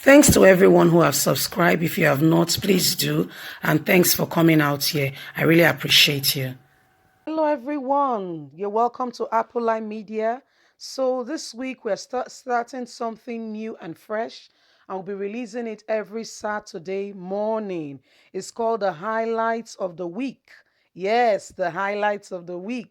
Thanks to everyone who have subscribed. If you have not, please do. And thanks for coming out here. I really appreciate you. Hello, everyone. You're welcome to Apple Line Media. So this week we're starting something new and fresh. I'll be releasing it every Saturday morning. It's called the Highlights of the Week. Yes, the Highlights of the Week.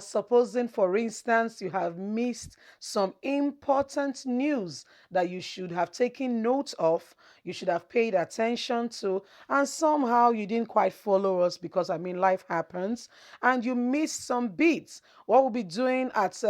Supposing, for instance, you have missed some important news that you should have taken note of, you should have paid attention to, and somehow you didn't quite follow us because, life happens, and you missed some beats. What we'll be doing at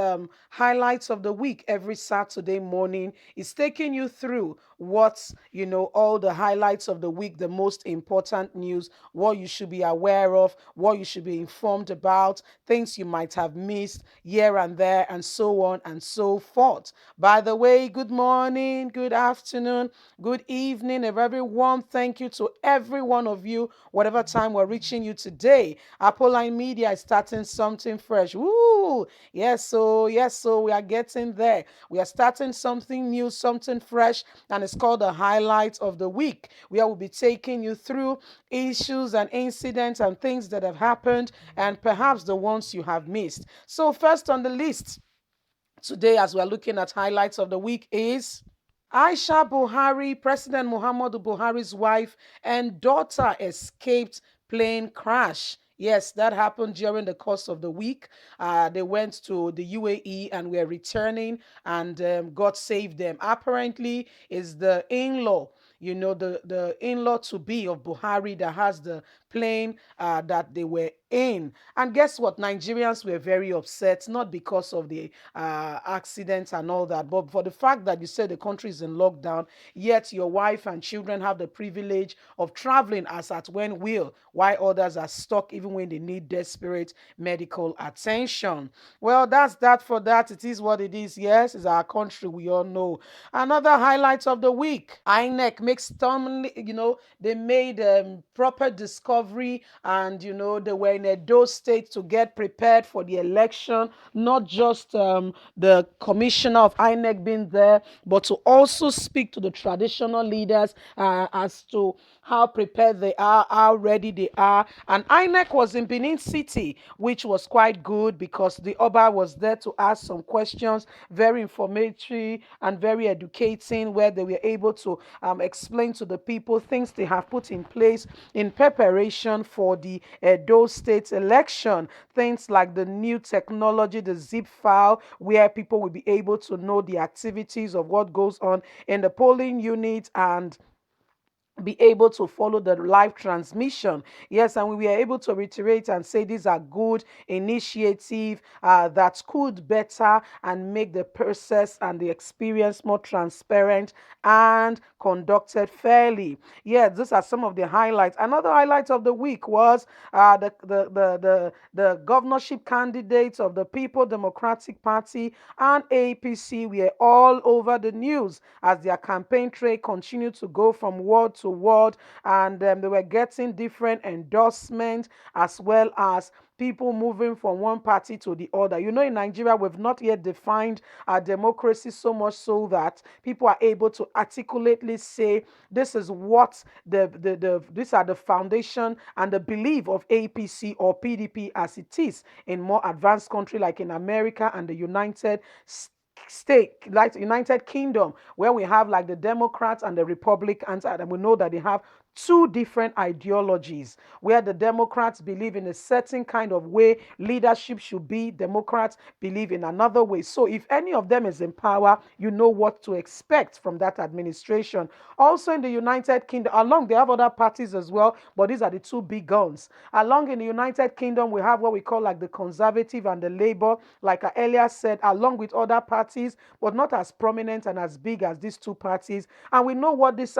Highlights of the Week every Saturday morning is taking you through all the highlights of the week, the most important news, what you should be aware of, what you should be informed about, things you might have missed here and there, and so on and so forth. By the way, good morning, good afternoon, good evening, everyone. Thank you to every one of you, whatever time we're reaching you today. Apolline Media is starting something fresh. Woo! Yes, so we are getting there. We are starting something new, something fresh, and it's called the Highlights of the Week, where we'll be taking you through issues and incidents and things that have happened, and perhaps the ones you have missed. So, first on the list today, as we're looking at highlights of the week, is Aisha Buhari, President Muhammadu Buhari's wife and daughter escaped plane crash. Yes, that happened during the course of the week. They went to the UAE and were returning, and God saved them. Apparently, is the in-law, the in-law to be of Buhari that has the plane that they were in. And guess what? Nigerians were very upset, not because of the accidents and all that, but for the fact that you said the country is in lockdown, yet your wife and children have the privilege of traveling as at when will, while others are stuck even when they need desperate medical attention. Well, that's that for that. It is what it is. Yes, it's our country, we all know. Another highlight of the week, INEC makes stumbling, they made proper discovery, and they were in Edo State to get prepared for the election, not just the commissioner of INEC being there, but to also speak to the traditional leaders as to how prepared they are, how ready they are. And INEC was in Benin City, which was quite good because the Oba was there to ask some questions, very informative and very educating, where they were able to explain to the people things they have put in place in preparation for the Edo State election. Things like the new technology, the zip file, where people will be able to know the activities of what goes on in the polling unit and be able to follow the live transmission. Yes, and we were able to reiterate and say these are good initiative that could better and make the process and the experience more transparent and conducted fairly. Yeah, these are some of the highlights. Another highlight of the week was the governorship candidates of the People Democratic Party and APC were all over the news as their campaign trail continued to go from ward to ward, and they were getting different endorsements as well as people moving from one party to the other. In Nigeria, we've not yet defined our democracy so much so that people are able to articulately say this is what these are the foundation and the belief of APC or PDP as it is in more advanced country like in America and the United State, like the United Kingdom, where we have like the Democrats and the Republicans, and we know that they have two different ideologies where the Democrats believe in a certain kind of way leadership should be. Democrats believe in another way. So if any of them is in power, you know what to expect from that administration. Also in the United Kingdom, along they have other parties as well, but these are the two big guns. Along in the United Kingdom, we have what we call like the Conservative and the Labour, like I earlier said, along with other parties, but not as prominent and as big as these two parties. And we know what this,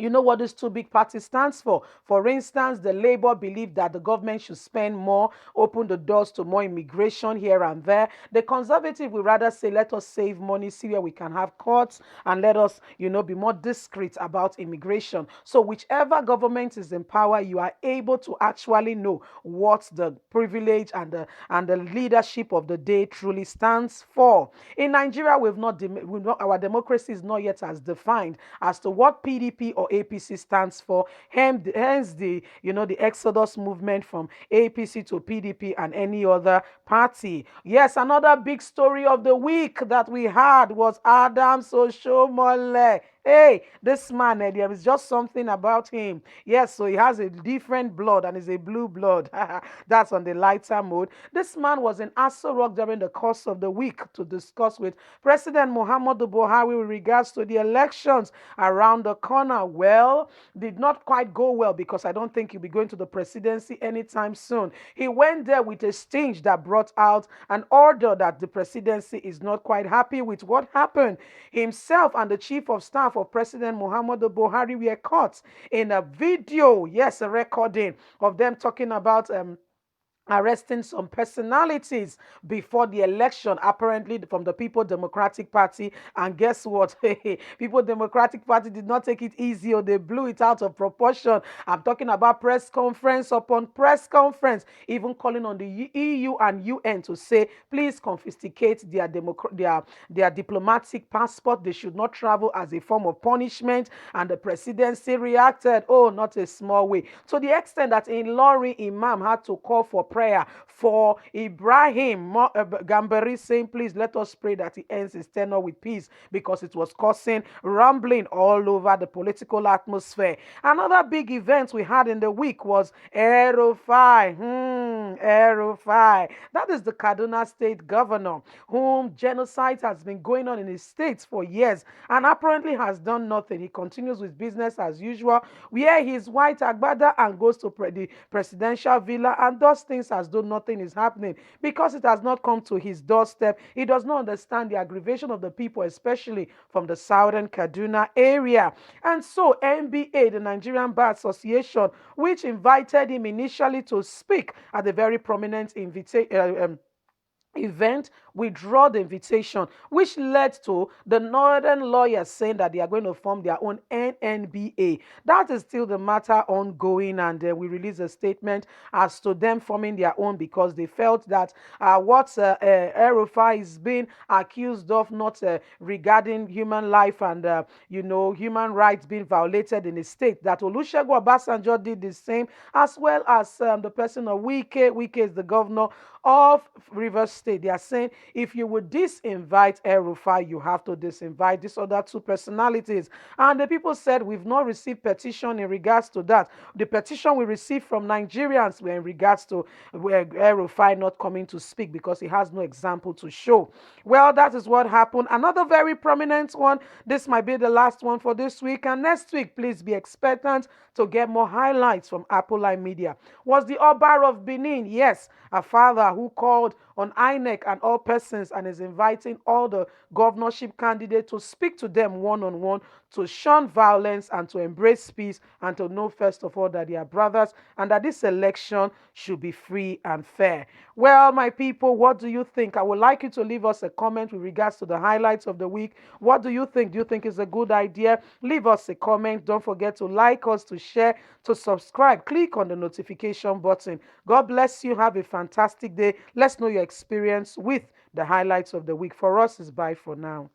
You know what these two big parties stands for? For instance, the Labour believe that the government should spend more, open the doors to more immigration here and there. The Conservative will rather say, let us save money, see where we can have courts, and let us, be more discreet about immigration. So whichever government is in power, you are able to actually know what the privilege and the leadership of the day truly stands for. In Nigeria, our democracy is not yet as defined as to what PDP or APC stands for. Hence the exodus movement from APC to PDP and any other party. Yes, another big story of the week that we had was Adams Oshomole. Hey, this man, there is just something about him. Yes, so he has a different blood and is a blue blood. That's on the lighter mode. This man was in Aso Rock during the course of the week to discuss with President Muhammadu Buhari with regards to the elections around the corner. Well, did not quite go well because I don't think he'll be going to the presidency anytime soon. He went there with a stinge that brought out an order that the presidency is not quite happy with what happened. Himself and the chief of staff of President Muhammadu Buhari were caught in a video, yes, a recording of them talking about arresting some personalities before the election, apparently from the People Democratic Party. And guess what? People Democratic Party did not take it easy, or they blew it out of proportion. I'm talking about press conference upon press conference, even calling on the EU and UN to say, please confiscate their diplomatic passport. They should not travel as a form of punishment. And the presidency reacted, oh, not a small way, to the extent that in Lorry, Imam had to call for prayer for Ibrahim Gambari, saying, please let us pray that he ends his tenure with peace, because it was causing rumbling all over the political atmosphere. Another big event we had in the week was Erufai. Erufai. That is the Kaduna state governor, whom genocide has been going on in his state for years and apparently has done nothing. He continues with business as usual, where his white agbada and goes to the presidential villa and does things as though nothing is happening, because it has not come to his doorstep. He does not understand the aggravation of the people, especially from the southern Kaduna area. And so NBA, the Nigerian Bar Association, which invited him initially to speak at a very prominent event, withdraw the invitation, which led to the northern lawyers saying that they are going to form their own NNBA. That is still the matter ongoing, and we released a statement as to them forming their own, because they felt that what Erufai is being accused of, not regarding human life and human rights being violated in the state, that Olusegun Obasanjo did the same, as well as the person of Wike. Wike is the governor of Rivers State. They are saying, if you would disinvite El-Rufai, you have to disinvite these other two personalities. And the people said, we've not received petition in regards to that. The petition we received from Nigerians were in regards to El-Rufai not coming to speak because he has no example to show. Well, that is what happened. Another very prominent one. This might be the last one for this week. And next week, please be expectant to get more highlights from Apple Line Media. Was the Oba of Benin? Yes, a father who called on INEC and all persons and is inviting all the governorship candidates to speak to them one-on-one, to shun violence and to embrace peace, and to know first of all that they are brothers and that this election should be free and fair. Well, my people, what do you think? I would like you to leave us a comment with regards to the highlights of the week. What do you think? Do you think it's a good idea? Leave us a comment. Don't forget to like us, to share, to subscribe. Click on the notification button. God bless you. Have a fantastic day. Let's know your experience with the highlights of the week. For us, it's bye for now.